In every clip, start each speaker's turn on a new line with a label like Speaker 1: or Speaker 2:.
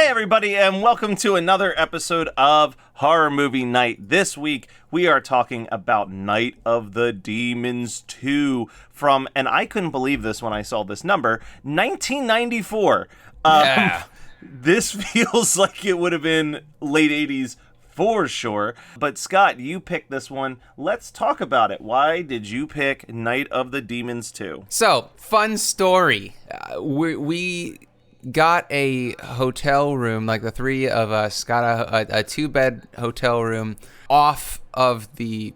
Speaker 1: everybody, and welcome to another episode of Horror Movie Night. This week, we are talking about Night of the Demons 2 from, and I couldn't believe this when I saw this number, 1994.
Speaker 2: Yeah.
Speaker 1: This feels like it would have been late 80s for sure. But Scott, you picked this one. Let's talk about it. Why did you pick Night of the Demons 2?
Speaker 2: So, fun story. We got a hotel room, like the three of us got a two-bed hotel room off of the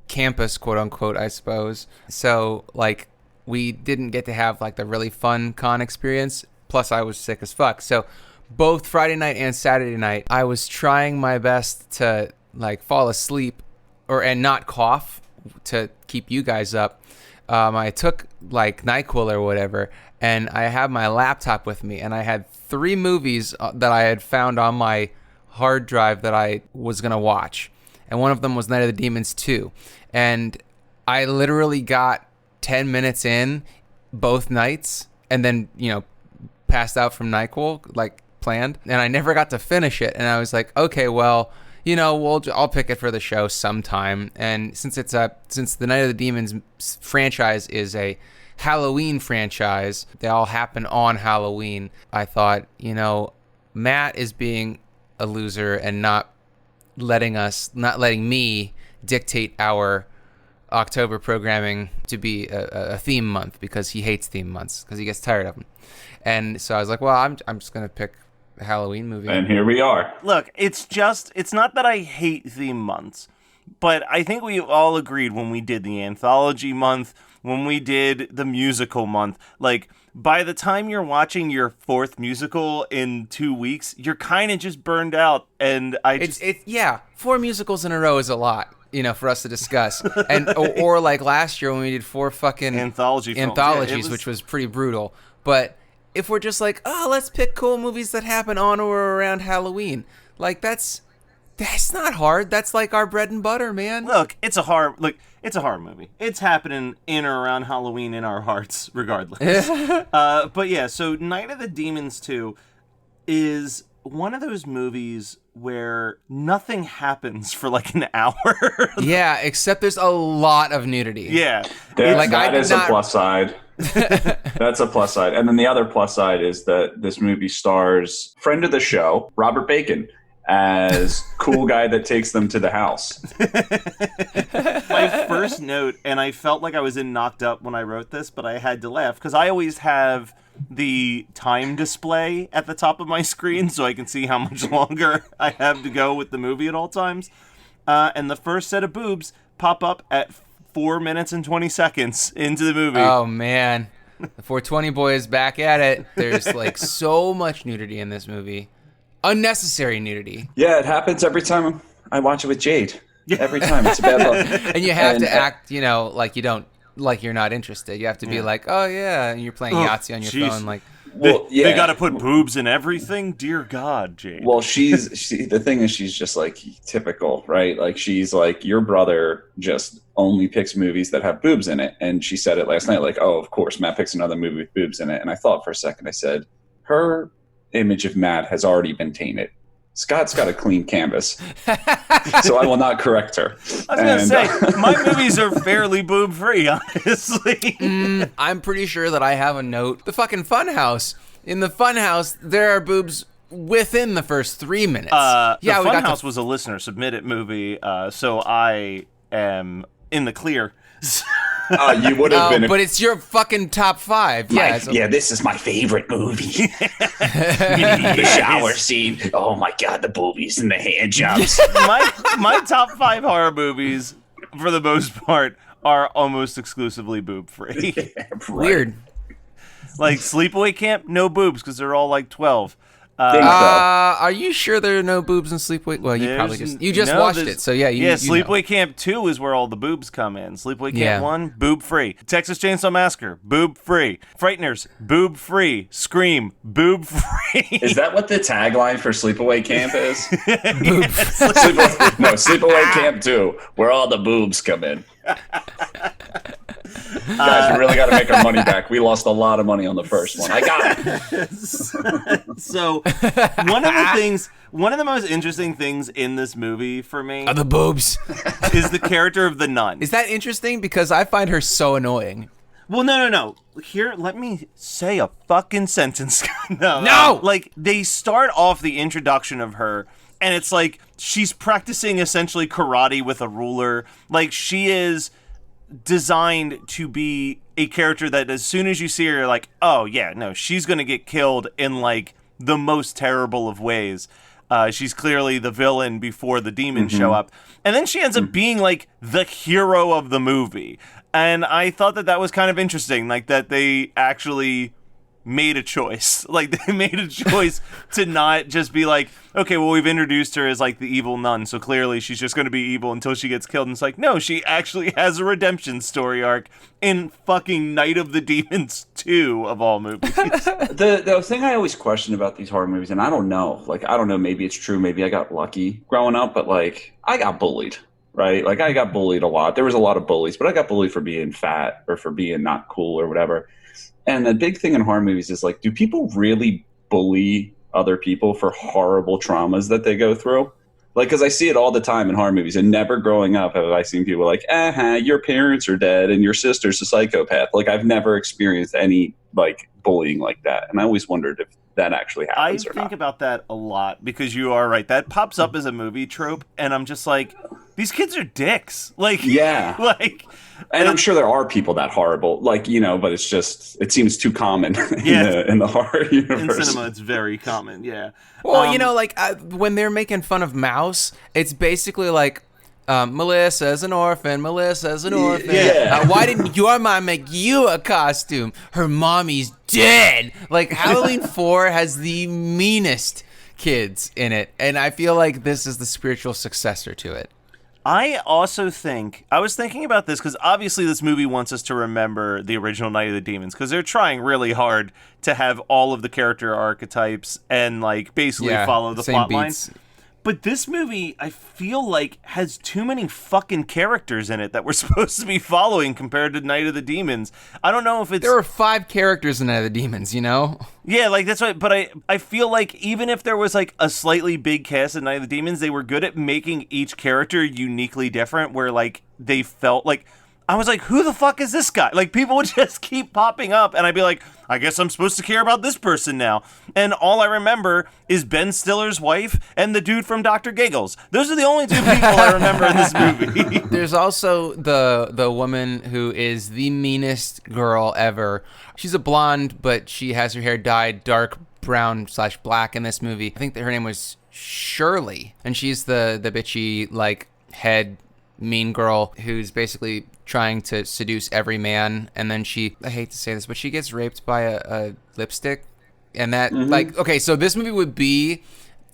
Speaker 2: campus, quote-unquote, I suppose. So, like, we didn't get to have, like, the really fun con experience. Plus, I was sick as fuck. So, both Friday night and Saturday night, I was trying my best to, like, fall asleep and not cough to keep you guys up. I took, like, NyQuil or whatever, and I had my laptop with me, and I had 3 movies that I had found on my hard drive that I was going to watch. And one of them was Night of the Demons 2. And I literally got 10 minutes in both nights, and then, passed out from NyQuil, like planned. And I never got to finish it. And I was like, okay, well, I'll pick it for the show sometime. And since the Night of the Demons franchise is a Halloween franchise, they all happen on Halloween, I thought, Matt is being a loser and not letting me dictate our October programming to be a theme month, because he hates theme months because he gets tired of them. And so I was like, well, I'm just going to pick a Halloween movie.
Speaker 3: And here we are.
Speaker 1: Look, it's not that I hate theme months, but I think we all agreed when we did the anthology month, when we did the musical month, like, by the time you're watching your 4th musical in 2 weeks, you're kind of just burned out. And
Speaker 2: yeah, 4 musicals in a row is a lot, for us to discuss. And or like last year when we did 4 fucking anthologies,
Speaker 1: yeah,
Speaker 2: which was pretty brutal. But if we're just like, oh, let's pick cool movies that happen on or around Halloween, like that's not hard. That's like our bread and butter, man.
Speaker 1: Look, it's a horror movie. It's happening in or around Halloween in our hearts, regardless. But yeah, so Night of the Demons 2 is one of those movies where nothing happens for like an hour.
Speaker 2: Yeah, except there's a lot of nudity.
Speaker 1: Yeah.
Speaker 3: That is a plus side. That's a plus side. And then the other plus side is that this movie stars friend of the show, Robert Bacon, as cool guy that takes them to the house.
Speaker 1: My first note, and I felt like I was knocked up when I wrote this, but I had to laugh because I always have the time display at the top of my screen so I can see how much longer I have to go with the movie at all times. And the first set of boobs pop up at 4 minutes and 20 seconds into the movie.
Speaker 2: Oh, man. The 420 boys back at it. There's like so much nudity in this movie. Unnecessary nudity.
Speaker 3: Yeah, it happens every time I watch it with Jade. Every time. It's a bad luck.
Speaker 2: And you have to act, like you're not interested. You have to be like, oh, yeah, and you're playing Yahtzee on your phone. Like,
Speaker 3: well, yeah.
Speaker 1: They got to put boobs in everything? Dear God, Jade.
Speaker 3: Well, the thing is, she's just like typical, right? Like, she's like, your brother just only picks movies that have boobs in it. And she said it last night, like, oh, of course, Matt picks another movie with boobs in it. And I thought for a second, I said, her image of Matt has already been tainted. Scott's got a clean canvas, so I will not correct her.
Speaker 1: I was going to say, my movies are fairly boob-free, honestly.
Speaker 2: I'm pretty sure that I have a note. The fucking Funhouse. In the Funhouse, there are boobs within the first 3 minutes.
Speaker 1: The Funhouse was a listener-submitted movie, so I am in the clear.
Speaker 3: You would have been.
Speaker 2: But it's your fucking top 5.
Speaker 3: Yeah, this is my favorite movie. The shower scene. Oh my God, the boobies and the hand jobs.
Speaker 1: my top 5 horror movies, for the most part, are almost exclusively boob-free.
Speaker 3: Yeah, right.
Speaker 2: Weird.
Speaker 1: Like Sleepaway Camp, no boobs because they're all like 12.
Speaker 2: Are you sure there are no boobs in Sleepaway? Well, you probably just watched it, so yeah.
Speaker 1: Sleepaway Camp 2 is where all the boobs come in. Sleepaway Camp 1, boob free. Texas Chainsaw Massacre, boob free. Frighteners, boob free. Scream, boob free.
Speaker 3: Is that what the tagline for Sleepaway Camp is? Sleepaway Camp 2, where all the boobs come in. Guys, we really got to make our money back. We lost a lot of money on the first one. I got it.
Speaker 1: So one of the most interesting things in this movie for me
Speaker 2: Are the boobs.
Speaker 1: is the character of the nun.
Speaker 2: Is that interesting? Because I find her so annoying.
Speaker 1: Well, no. Here, let me say a fucking sentence.
Speaker 2: No!
Speaker 1: Like, they start off the introduction of her, and it's like she's practicing essentially karate with a ruler. Like, she is designed to be a character that as soon as you see her, you're like, oh, yeah, no, she's going to get killed in, like, the most terrible of ways. She's clearly the villain before the demons show up. And then she ends up being, like, the hero of the movie. And I thought that was kind of interesting, like, that they actually made a choice. Like, they made a choice to not just be like, okay, well, we've introduced her as, like, the evil nun, so clearly she's just going to be evil until she gets killed. And it's like, no, she actually has a redemption story arc in fucking Night of the Demons 2, of all movies.
Speaker 3: The thing I always question about these horror movies, and I don't know, maybe it's true, maybe I got lucky growing up, but, like, I got bullied. Right? Like, I got bullied a lot. There was a lot of bullies, but I got bullied for being fat or for being not cool or whatever. And the big thing in horror movies is, like, do people really bully other people for horrible traumas that they go through? Like, because I see it all the time in horror movies, and never growing up have I seen people like, your parents are dead and your sister's a psychopath. Like, I've never experienced any, like, bullying like that. And I always wondered if that actually happens or not.
Speaker 1: I think about that a lot, because you are right. That pops up as a movie trope, and I'm just like, these kids are dicks. Like,
Speaker 3: yeah.
Speaker 1: Like,
Speaker 3: and I'm sure there are people that horrible, like, you know, but it's just, it seems too common in the horror universe.
Speaker 1: In cinema, it's very common, yeah.
Speaker 2: Well, you know, like, when they're making fun of Mouse, it's basically like, Melissa's an orphan. Melissa's an orphan.
Speaker 3: Yeah.
Speaker 2: Why didn't your mom make you a costume? Her mommy's dead. Like, Halloween 4 has the meanest kids in it, and I feel like this is the spiritual successor to it.
Speaker 1: I also think, I was thinking about this because obviously this movie wants us to remember the original Night of the Demons, because they're trying really hard to have all of the character archetypes and, like, basically follow the plot line. But this movie, I feel like, has too many fucking characters in it that we're supposed to be following compared to Night of the Demons. I don't know if it's...
Speaker 2: There are 5 characters in Night of the Demons, you know?
Speaker 1: Yeah, like, that's right. But I feel like even if there was, like, a slightly big cast in Night of the Demons, they were good at making each character uniquely different, where, like, they felt like... I was like, who the fuck is this guy? Like, people would just keep popping up, and I'd be like, I guess I'm supposed to care about this person now. And all I remember is Ben Stiller's wife and the dude from Dr. Giggles. Those are the only 2 people I remember in this movie.
Speaker 2: There's also the woman who is the meanest girl ever. She's a blonde, but she has her hair dyed dark brown/black in this movie. I think that her name was Shirley, and she's the bitchy, like, head mean girl who's basically trying to seduce every man, and then I hate to say this, but she gets raped by a lipstick, and that, like, okay, so this movie would be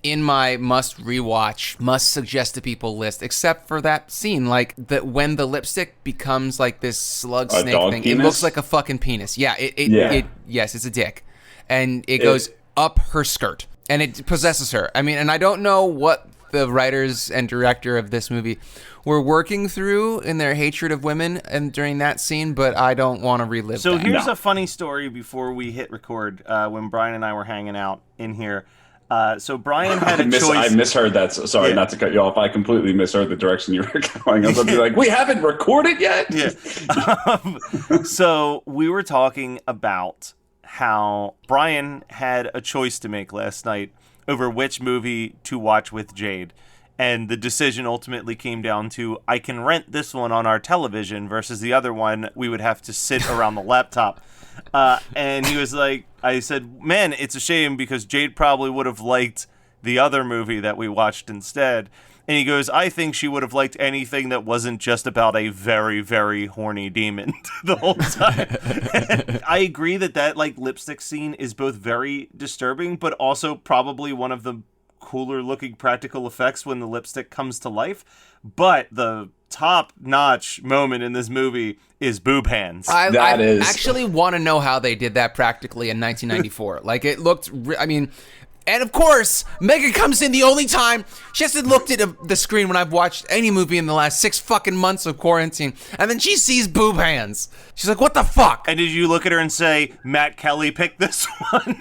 Speaker 2: in my must rewatch, must suggest to people list, except for that scene, like, that when the lipstick becomes, like, this slug snake thing,
Speaker 3: penis?
Speaker 2: It looks like a fucking penis. Yeah, yes, it's a dick, and it goes up her skirt, and it possesses her. I mean, and I don't know what the writers and director of this movie were working through in their hatred of women and during that scene, but I don't want to relive
Speaker 1: so
Speaker 2: that.
Speaker 1: Here's a funny story before we hit record, when Brian and I were hanging out in here. So Brian had a choice.
Speaker 3: I misheard that. Sorry, not to cut you off. I completely misheard the direction you were going. I was going to be like, we haven't recorded yet?
Speaker 1: Yeah. So we were talking about how Brian had a choice to make last night over which movie to watch with Jade. And the decision ultimately came down to, I can rent this one on our television versus the other one we would have to sit around the laptop. And he was like, I said, man, it's a shame because Jade probably would have liked the other movie that we watched instead. And he goes, I think she would have liked anything that wasn't just about a very, very horny demon the whole time. I agree that like lipstick scene is both very disturbing, but also probably one of the cooler looking practical effects when the lipstick comes to life. But the top-notch moment in this movie is boob hands.
Speaker 2: I actually want to know how they did that practically in 1994. Like, it looked, I mean, And of course, Megan comes in the only time she hasn't looked at the screen when I've watched any movie in the last 6 fucking months of quarantine. And then she sees boob hands. She's like, what the fuck?
Speaker 1: And did you look at her and say, Matt Kelly picked this one?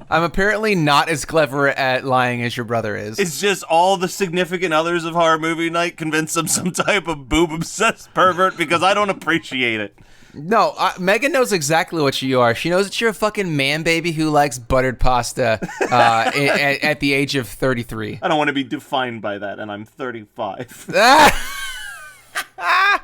Speaker 2: I'm apparently not as clever at lying as your brother is.
Speaker 1: It's just all the significant others of Horror Movie Night convinced I'm some type of boob-obsessed pervert because I don't appreciate it.
Speaker 2: No, Megan knows exactly what you are. She knows that you're a fucking man baby who likes buttered pasta at the age of 33.
Speaker 1: I don't want to be defined by that, and I'm 35.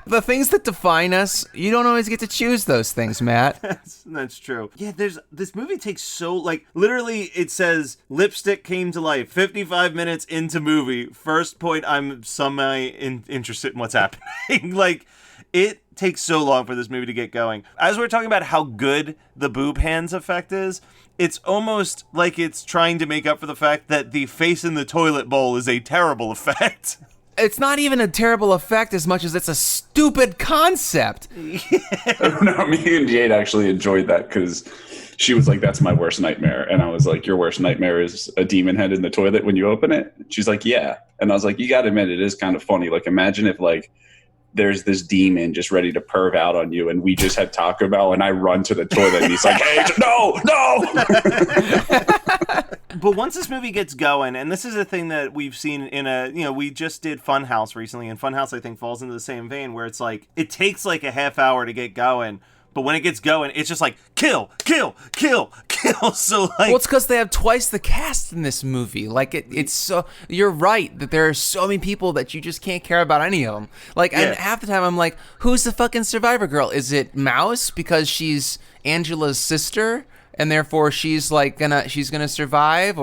Speaker 2: The things that define us, you don't always get to choose those things, Matt.
Speaker 1: That's true. Yeah, this movie takes so, like, literally it says lipstick came to life 55 minutes into movie. First point, I'm interested in what's happening. Like, it takes so long for this movie to get going. As we're talking about how good the boob hands effect is, it's almost like it's trying to make up for the fact that the face in the toilet bowl is a terrible effect.
Speaker 2: It's not even a terrible effect as much as it's a stupid concept.
Speaker 3: No, me and Jade actually enjoyed that because she was like, that's my worst nightmare. And I was like, your worst nightmare is a demon head in the toilet when you open it? She's like, yeah. And I was like, you got to admit, it is kind of funny. Like, imagine if, like, there's this demon just ready to perv out on you and we just had Taco Bell and I run to the toilet and he's like, hey, no!
Speaker 1: But once this movie gets going, and this is a thing that we've seen we just did Funhouse recently, and Funhouse, I think, falls into the same vein where it's like, it takes like a half hour to get going, but when it gets going, it's just like, kill, kill, kill, kill. So like,
Speaker 2: well, it's because they have twice the cast in this movie. Like, it's so, you're right that there are so many people that you just can't care about any of them. Like,
Speaker 1: yeah.
Speaker 2: And half the time I'm like, who's the fucking survivor girl? Is it Mouse because she's Angela's sister? And therefore she's gonna survive,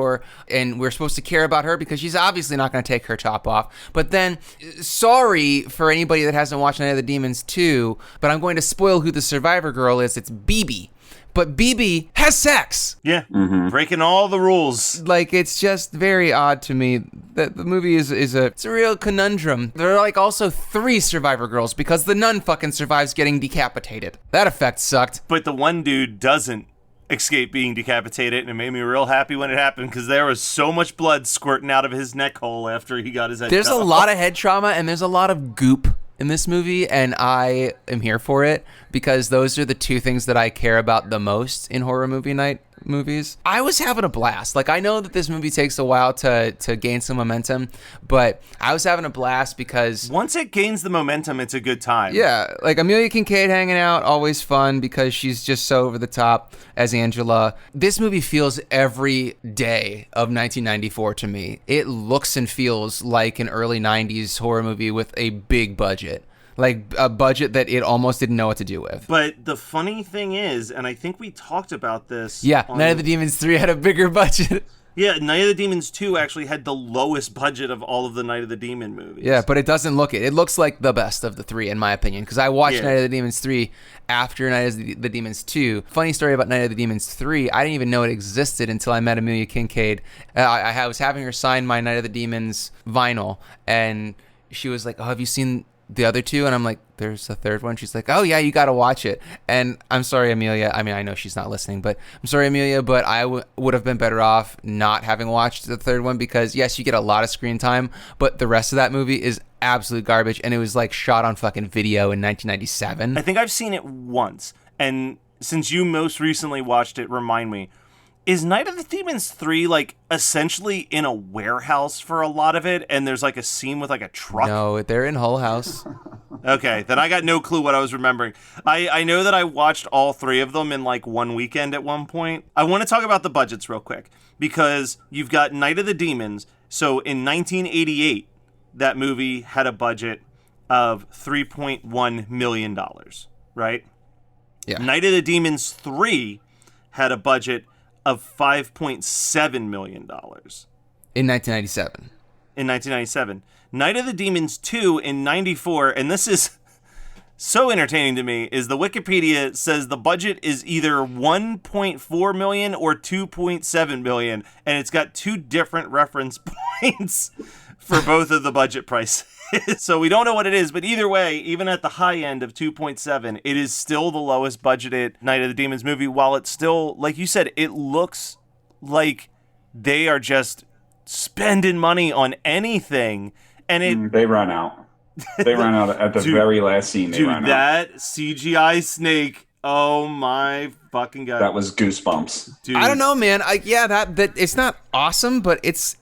Speaker 2: and we're supposed to care about her because she's obviously not gonna take her top off. But then, sorry for anybody that hasn't watched Night of the Demons 2, but I'm going to spoil who the survivor girl is. It's BB. But BB has sex.
Speaker 1: Yeah, breaking all the rules.
Speaker 2: Like, it's just very odd to me that the movie it's a real conundrum. There are like also 3 survivor girls because the nun fucking survives getting decapitated. That effect sucked.
Speaker 1: But the one dude doesn't escape being decapitated, and it made me real happy when it happened because there was so much blood squirting out of his neck hole after he got his head
Speaker 2: There's
Speaker 1: cut
Speaker 2: a
Speaker 1: off.
Speaker 2: lot of head trauma and there's a lot of goop in this movie, and I am here for it because those are the 2 things that I care about the most in horror movie night movies. I was having a blast. Like, I know that this movie takes a while to gain some momentum, but I was having a blast because
Speaker 1: once it gains the momentum, it's a good time.
Speaker 2: Yeah, like Amelia Kincaid hanging out, always fun because she's just so over the top as Angela. This movie feels every day of 1994 to me. It looks and feels like an early 90s horror movie with a big budget. Like a budget that it almost didn't know what to do with.
Speaker 1: But the funny thing is, and I think we talked about this.
Speaker 2: Yeah, Night of the Demons 3 had a bigger budget.
Speaker 1: Yeah, Night of the Demons 2 actually had the lowest budget of all of the Night of the Demon movies.
Speaker 2: Yeah, but it doesn't look it. It looks like the best of the 3, in my opinion, because I watched Night of the Demons 3 after Night of the Demons 2. Funny story about Night of the Demons 3, I didn't even know it existed until I met Amelia Kincaid. I was having her sign my Night of the Demons vinyl, and she was like, oh, have you seen the other 2? And I'm like, there's a third one. She's like, oh yeah, you gotta watch it. And I'm sorry, Amelia, I mean, I know she's not listening, but I'm sorry, Amelia, but I would have been better off not having watched the third one because yes, you get a lot of screen time, but the rest of that movie is absolute garbage, and it was like shot on fucking video in 1997.
Speaker 1: I think I've seen it once, and since you most recently watched it, remind me, is Night of the Demons 3 like essentially in a warehouse for a lot of it, and there's like a scene with like a truck?
Speaker 2: No, they're in Hull House.
Speaker 1: Okay, then I got no clue what I was remembering. I know that I watched all 3 of them in like one weekend at one point. I want to talk about the budgets real quick because you've got Night of the Demons. So in 1988, that movie had a budget of $3.1 million, right?
Speaker 2: Yeah.
Speaker 1: Night of the Demons 3 had a budget of $5.7 million.
Speaker 2: In 1997.
Speaker 1: In 1997. Night of the Demons 2 in 94, and this is so entertaining to me, is the Wikipedia says the budget is either 1.4 million or 2.7 million, and it's got 2 different reference points for both of the budget prices. So we don't know what it is, but either way, even at the high end of 2.7, it is still the lowest budgeted Night of the Demons movie, while it's still, like you said, it looks like they are just spending money on anything, and
Speaker 3: they run out. They run out at the very last scene. They run out.
Speaker 1: That CGI snake, oh my fucking god.
Speaker 3: That was goosebumps.
Speaker 1: Dude.
Speaker 2: I don't know, man. That it's not awesome, but it's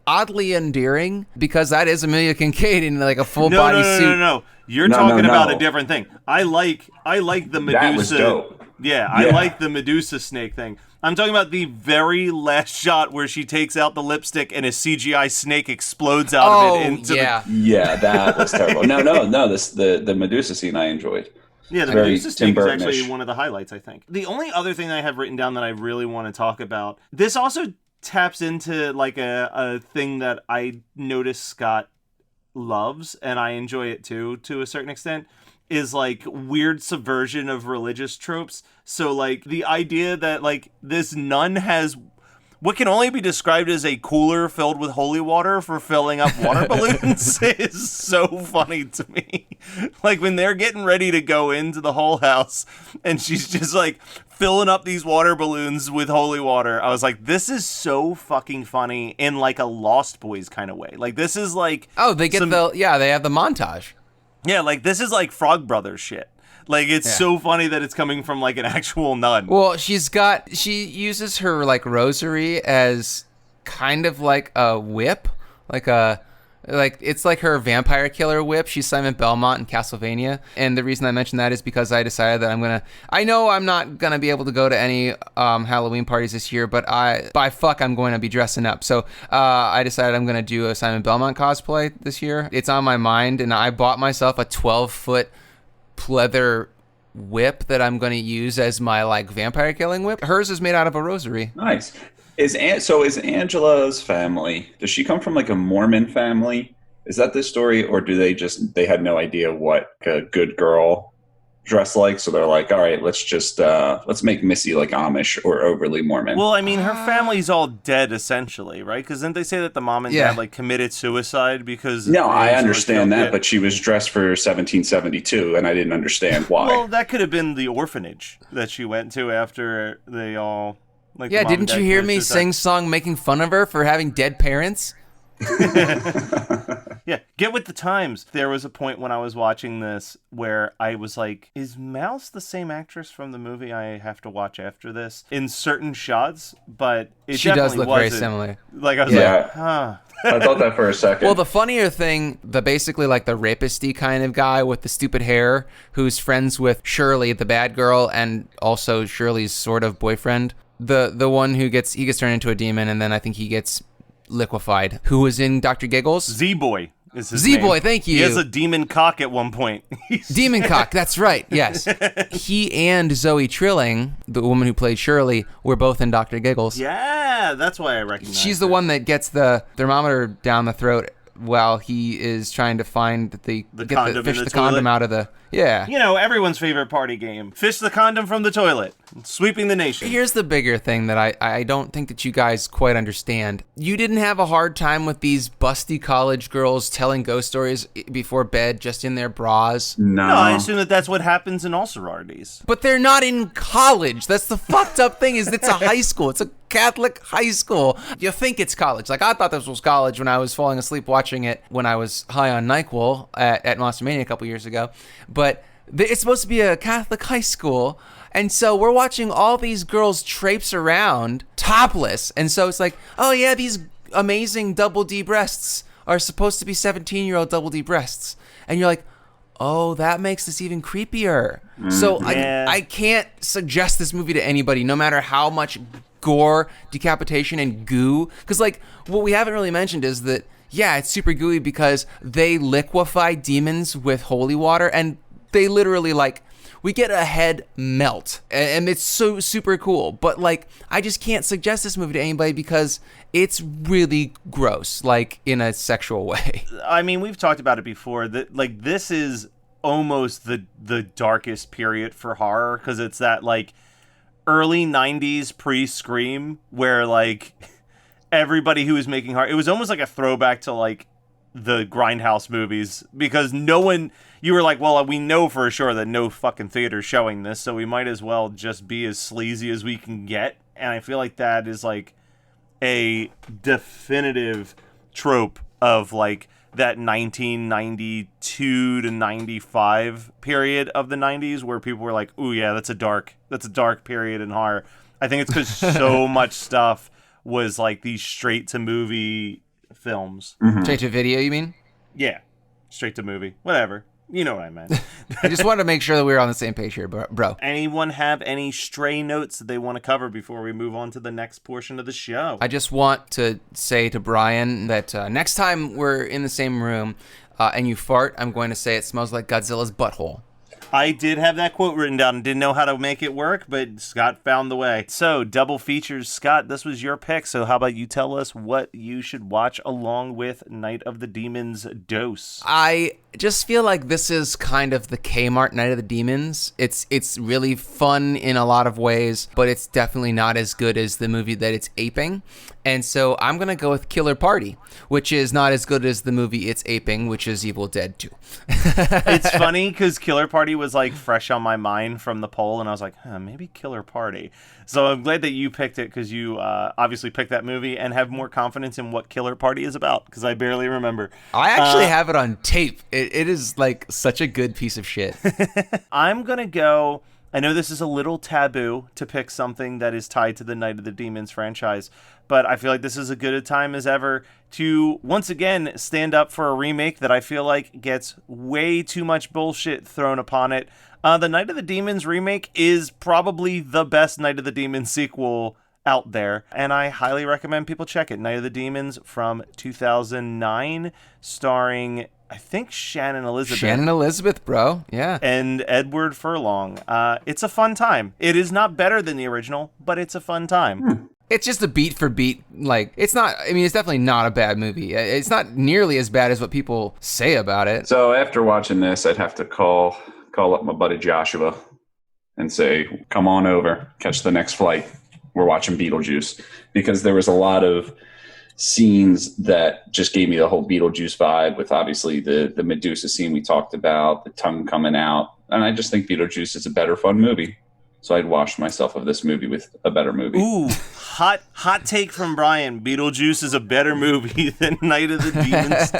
Speaker 2: oddly endearing because that is Amelia Kincaid in like a full body suit.
Speaker 1: No. You're talking about a different thing. I like the Medusa.
Speaker 3: That was dope.
Speaker 1: Yeah, I like the Medusa snake thing. I'm talking about the very last shot where she takes out the lipstick and a CGI snake explodes out of it into
Speaker 3: Yeah, that was terrible. No. The Medusa scene I enjoyed.
Speaker 1: Yeah, the Medusa snake is actually one of the highlights, I think. The only other thing I have written down that I really want to talk about, this also taps into like a thing that I noticed Scott loves, and I enjoy it too, to a certain extent, is like weird subversion of religious tropes. So like the idea that like this nun has what can only be described as a cooler filled with holy water for filling up water balloons is so funny to me. Like when they're getting ready to go into the whole house and she's just like filling up these water balloons with holy water. I was like, this is so fucking funny in like a Lost Boys kind of way. Like this is like
Speaker 2: they have the montage.
Speaker 1: Yeah, like this is like Frog Brothers shit. Like it's so funny that it's coming from like an actual nun.
Speaker 2: Well, she uses her like rosary as kind of like a whip, like it's like her vampire killer whip. She's Simon Belmont in Castlevania, and the reason I mention that is because I decided that I know I'm not gonna be able to go to any Halloween parties this year, but I'm going to be dressing up. So I decided I'm gonna do a Simon Belmont cosplay this year. It's on my mind, and I bought myself a 12-foot pleather whip that I'm going to use as my like vampire killing whip. Hers is made out of a rosary.
Speaker 3: Nice. Is Angela's family, does she come from like a Mormon family? Is that this story, or do they had no idea what a good girl dressed like, so they're like, all right, let's make Missy like Amish or overly Mormon?
Speaker 1: Well, I mean, her family's all dead essentially, right? Because didn't they say that the mom and dad like committed suicide because?
Speaker 3: No, I understand that, but she was dressed for 1772, and I didn't understand why.
Speaker 1: Well, that could have been the orphanage that she went to after they all. Like
Speaker 2: yeah, didn't you hear me sing song making fun of her for having dead parents?
Speaker 1: Yeah, get with the times. There was a point when I was watching this where I was like, is Mouse the same actress from the movie I have to watch after this? In certain shots, but
Speaker 2: she does look very similar.
Speaker 1: Like I was like, huh.
Speaker 3: I thought that for a second.
Speaker 2: Well, the funnier thing, basically like the rapisty kind of guy with the stupid hair who's friends with Shirley, the bad girl, and also Shirley's sort of boyfriend. The one who gets turned into a demon, and then I think he gets liquefied. Who was in Dr. Giggles?
Speaker 1: Z-Boy is his
Speaker 2: Z-Boy,
Speaker 1: name.
Speaker 2: thank you.
Speaker 1: He has a demon cock at one point.
Speaker 2: Demon cock, that's right, yes. He and Zoe Trilling, the woman who played Shirley, were both in Dr. Giggles.
Speaker 1: Yeah, that's why I recognize
Speaker 2: She's the one that gets the thermometer down the throat while he is trying to find fish the condom out of the... Yeah.
Speaker 1: You know, everyone's favorite party game. Fish the condom from the toilet. Sweeping the nation.
Speaker 2: Here's the bigger thing that I don't think that you guys quite understand. You didn't have a hard time with these busty college girls telling ghost stories before bed just in their bras?
Speaker 3: No,
Speaker 1: I assume that's what happens in all sororities.
Speaker 2: But they're not in college. That's the fucked up thing, is it's a high school. It's a Catholic high school. You think it's college. Like, I thought this was college when I was falling asleep watching it when I was high on NyQuil at Monster Mania a couple years ago. But it's supposed to be a Catholic high school. And so we're watching all these girls traipse around topless. And so it's like, oh yeah, these amazing double D breasts are supposed to be 17-year-old double D breasts. And you're like, oh, that makes this even creepier. So I can't suggest this movie to anybody, no matter how much gore, decapitation, and goo. Because like what we haven't really mentioned is that, yeah, it's super gooey because they liquefy demons with holy water, and they literally like, we get a head melt, and it's so super cool. But like, I just can't suggest this movie to anybody because it's really gross, like in a sexual way.
Speaker 1: I mean, we've talked about it before. That like this is almost the darkest period for horror, because it's that like early 90s pre-Scream where like everybody who was making horror, it was almost like a throwback to like the Grindhouse movies, because no one, you were like, well, we know for sure that no fucking theater's showing this, so we might as well just be as sleazy as we can get. And I feel like that is like a definitive trope of like that 1992 to 95 period of the 90s, where people were like, ooh, yeah, that's a dark period in horror. I think it's because so much stuff was like these straight to movie films.
Speaker 3: Mm-hmm.
Speaker 2: Straight to video, you mean?
Speaker 1: Yeah, straight to movie, whatever. You know what I meant.
Speaker 2: I just wanted to make sure that we were on the same page here, bro.
Speaker 1: Anyone have any stray notes that they want to cover before we move on to the next portion of the show?
Speaker 2: I just want to say to Brian that next time we're in the same room and you fart, I'm going to say it smells like Godzilla's butthole.
Speaker 1: I did have that quote written down and didn't know how to make it work, but Scott found the way. So, double features. Scott, this was your pick, so how about you tell us what you should watch along with Night of the Demons Dose?
Speaker 2: I just feel like this is kind of the Kmart Night of the Demons. It's really fun in a lot of ways, but it's definitely not as good as the movie that it's aping. And so I'm going to go with Killer Party, which is not as good as the movie it's aping, which is Evil Dead 2.
Speaker 1: It's funny because Killer Party was like fresh on my mind from the poll, and I was like, maybe Killer Party. So I'm glad that you picked it, because you obviously picked that movie and have more confidence in what Killer Party is about, because I barely remember.
Speaker 2: I actually have it on tape. It is like such a good piece of shit.
Speaker 1: I'm going to go, I know this is a little taboo to pick something that is tied to the Night of the Demons franchise, but I feel like this is as good a time as ever to once again stand up for a remake that I feel like gets way too much bullshit thrown upon it. The Night of the Demons remake is probably the best Night of the Demons sequel out there, and I highly recommend people check it. Night of the Demons from 2009, starring, I think, Shannon Elizabeth.
Speaker 2: Shannon Elizabeth, bro. Yeah.
Speaker 1: And Edward Furlong. It's a fun time. It is not better than the original, but it's a fun time.
Speaker 2: It's just a beat for beat, like, it's not, I mean, it's definitely not a bad movie. It's not nearly as bad as what people say about it.
Speaker 3: So after watching this, I'd have to call up my buddy Joshua and say, come on over, catch the next flight. We're watching Beetlejuice, because there was a lot of scenes that just gave me the whole Beetlejuice vibe, with obviously the Medusa scene we talked about, the tongue coming out. And I just think Beetlejuice is a better fun movie. So I'd wash myself of this movie with a better movie.
Speaker 1: Ooh, hot take from Brian. Beetlejuice is a better movie than Night of the Demons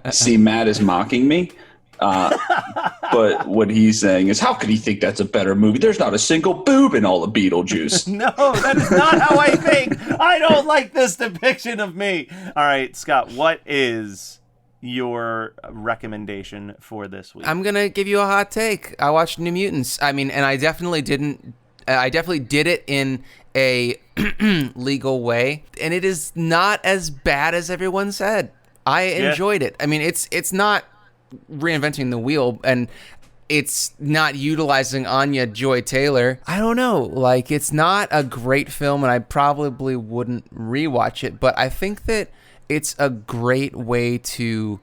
Speaker 1: 2.
Speaker 3: See, Matt is mocking me. But what he's saying is, how could he think that's a better movie? There's not a single boob in all of Beetlejuice.
Speaker 1: No, that is not how I think. I don't like this depiction of me. All right, Scott, what is your recommendation for this week?
Speaker 2: I'm going to give you a hot take. I watched New Mutants. I mean, and I definitely did it in a legal way, and it is not as bad as everyone said. I enjoyed it. I mean, it's not reinventing the wheel, and it's not utilizing Anya Joy-Taylor. I don't know. Like, it's not a great film, and I probably wouldn't rewatch it, but I think that it's a great way to,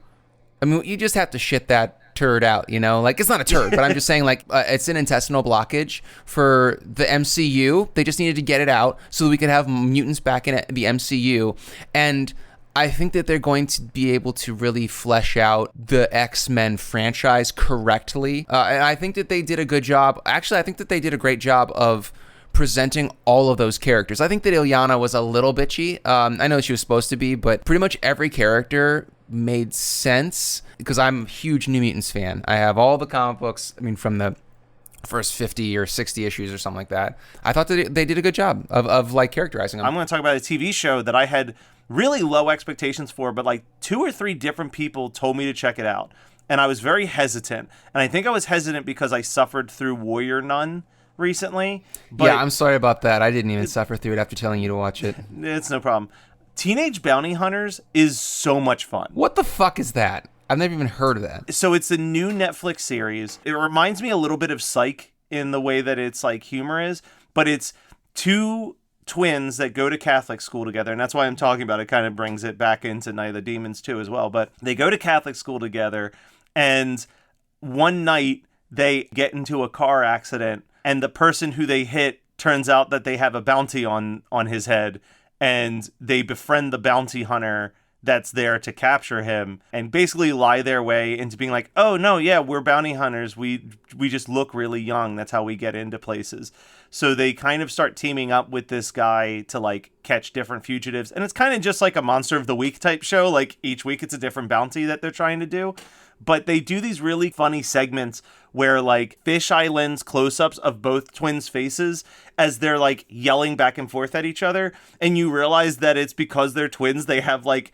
Speaker 2: I mean, you just have to shit that turd out, you know? Like, it's not a turd, but I'm just saying, like, it's an intestinal blockage for the MCU. They just needed to get it out so that we could have mutants back in the MCU. And I think that they're going to be able to really flesh out the X-Men franchise correctly. And I think that they did a good job. Actually, I think that they did a great job of presenting all of those characters. I think that Ilyana was a little bitchy. I know she was supposed to be, but pretty much every character made sense, because I'm a huge New Mutants fan. I have all the comic books, I mean, from the first 50 or 60 issues or something like that. I thought that they did a good job of like characterizing them.
Speaker 1: I'm going to talk about a TV show that I had really low expectations for, but like 2 or 3 different people told me to check it out, and I was very hesitant. And I think I was hesitant because I suffered through Warrior Nun recently. But
Speaker 2: yeah, I'm sorry about that. I didn't even suffer through it after telling you to watch it.
Speaker 1: It's no problem. Teenage Bounty Hunters is so much fun.
Speaker 2: What the fuck is that? I've never even heard of that.
Speaker 1: So it's a new Netflix series. It reminds me a little bit of Psych in the way that it's like humor is, but it's 2 twins that go to Catholic school together, and that's why I'm talking about it. Kind of brings it back into Night of the Demons too as well. But they go to Catholic school together, and one night they get into a car accident, and the person who they hit turns out that they have a bounty on his head, and they befriend the bounty hunter that's there to capture him and basically lie their way into being like, oh no, yeah, we're bounty hunters. We just look really young. That's how we get into places. So they kind of start teaming up with this guy to like catch different fugitives. And it's kind of just like a Monster of the Week type show. Like each week it's a different bounty that they're trying to do. But they do these really funny segments where like fisheye lens close-ups of both twins' faces as they're like yelling back and forth at each other. And you realize that it's because they're twins. They have like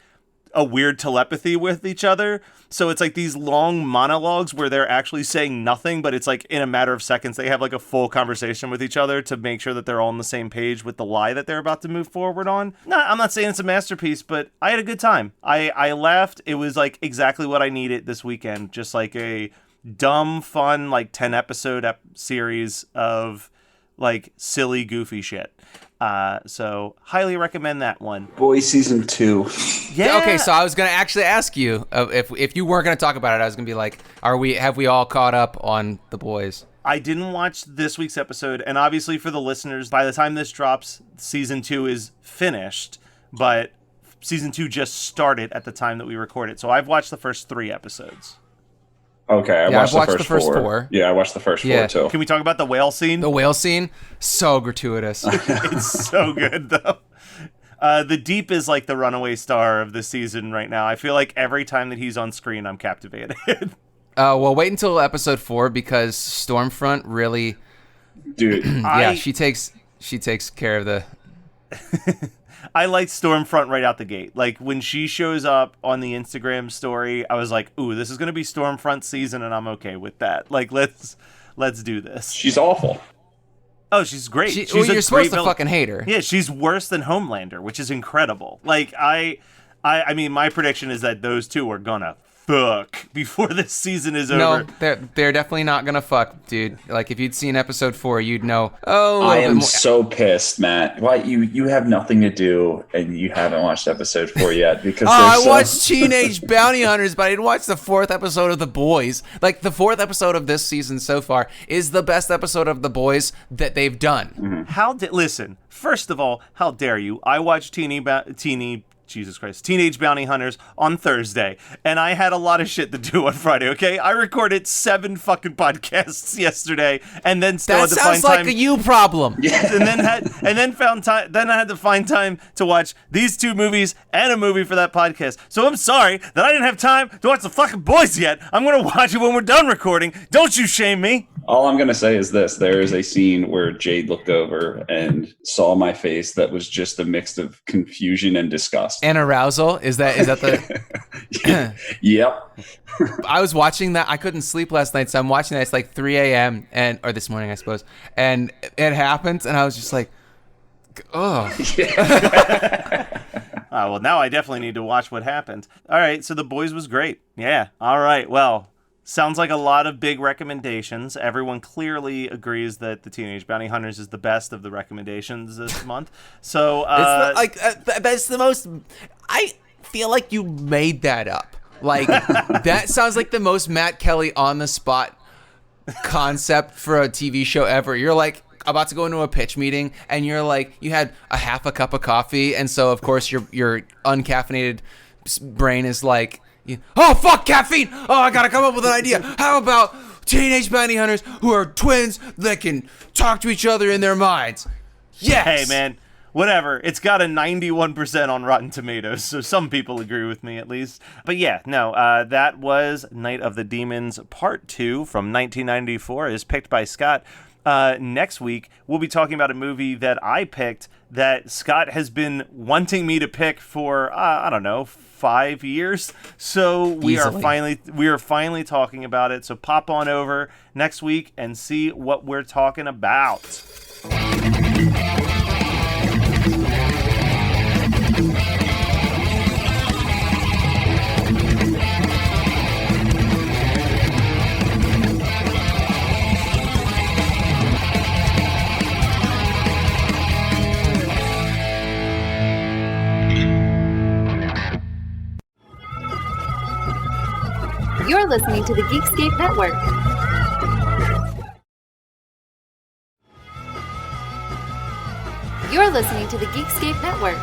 Speaker 1: a weird telepathy with each other. So it's like these long monologues where they're actually saying nothing, but it's like in a matter of seconds, they have like a full conversation with each other to make sure that they're all on the same page with the lie that they're about to move forward on. No, I'm not saying it's a masterpiece, but I had a good time. I laughed. It was like exactly what I needed this weekend. Just like a dumb, fun, like 10 episode series of like silly, goofy shit. So highly recommend that one.
Speaker 3: Boys season 2.
Speaker 1: Yeah.
Speaker 2: Okay, so I was gonna actually ask you if you weren't gonna talk about it, I was gonna be like, have we all caught up on The Boys?
Speaker 1: I didn't watch this week's episode, and obviously for the listeners, by the time this drops, season 2 is finished, but season 2 just started at the time that we recorded. So I've watched the first 3 episodes.
Speaker 3: Okay, I watched the first 4.
Speaker 2: four.
Speaker 3: Yeah, I watched the first 4 too.
Speaker 1: Can we talk about the whale scene?
Speaker 2: The whale scene, so gratuitous.
Speaker 1: It's so good, though. The Deep is like the runaway star of this season right now. I feel like every time that he's on screen, I'm captivated.
Speaker 2: Well, wait until episode 4 because Stormfront really,
Speaker 3: Dude,
Speaker 2: she takes care of the.
Speaker 1: I liked Stormfront right out the gate. Like, when she shows up on the Instagram story, I was like, ooh, this is going to be Stormfront season, and I'm okay with that. Like, let's do this.
Speaker 3: she's awful.
Speaker 1: Oh, she's great. She's
Speaker 2: you're supposed to fucking hate her.
Speaker 1: Yeah, she's worse than Homelander, which is incredible. Like, I mean, my prediction is that those two are gonna fuck before this season is over.
Speaker 2: No, they're definitely not gonna fuck, dude. Like if you'd seen episode 4, you'd know. Oh,
Speaker 3: I am so pissed, Matt. Why you have nothing to do and you haven't watched episode 4 yet? Because
Speaker 2: I watched Teenage Bounty Hunters, but I didn't watch the 4th episode of The Boys. Like the 4th episode of this season so far is the best episode of The Boys that they've done.
Speaker 3: Mm-hmm.
Speaker 1: Listen, first of all, how dare you? I watched Teenage Bounty Hunters on Thursday, and I had a lot of shit to do on Friday, okay? I recorded 7 fucking podcasts yesterday, and then still had to find time.
Speaker 2: That sounds like a you problem.
Speaker 1: And then found time. Then I had to find time to watch these 2 movies and a movie for that podcast. So I'm sorry that I didn't have time to watch The fucking Boys yet. I'm gonna watch it when we're done recording. Don't you shame me.
Speaker 3: All I'm going to say is this. There is a scene where Jade looked over and saw my face that was just a mix of confusion and disgust.
Speaker 2: And arousal? Is that the...
Speaker 3: Yep.
Speaker 2: I was watching that. I couldn't sleep last night, so I'm watching that. It's like 3 a.m. or this morning, I suppose. And it happens, and I was just like, oh.
Speaker 1: Well, now I definitely need to watch what happened. All right, so The Boys was great. Yeah. All right, well... Sounds like a lot of big recommendations. Everyone clearly agrees that the Teenage Bounty Hunters is the best of the recommendations this month. So,
Speaker 2: that's the most. I feel like you made that up. Like that sounds like the most Matt Kelly on the spot concept for a TV show ever. You're like about to go into a pitch meeting, and you're like, you had a half a cup of coffee, and so of course your uncaffeinated brain is like. Oh, fuck caffeine! Oh, I gotta come up with an idea. How about Teenage Bounty Hunters who are twins that can talk to each other in their minds? Yes!
Speaker 1: Hey, man, whatever. It's got a 91% on Rotten Tomatoes, so some people agree with me at least. But yeah, no, that was Night of the Demons Part 2 from 1994, is picked by Scott. Next week, we'll be talking about a movie that I picked that Scott has been wanting me to pick for, I don't know, 5 years. So we are finally talking about it. So pop on over next week and see what we're talking about.
Speaker 4: You're listening to the Geekscape Network. You're listening to the Geekscape Network.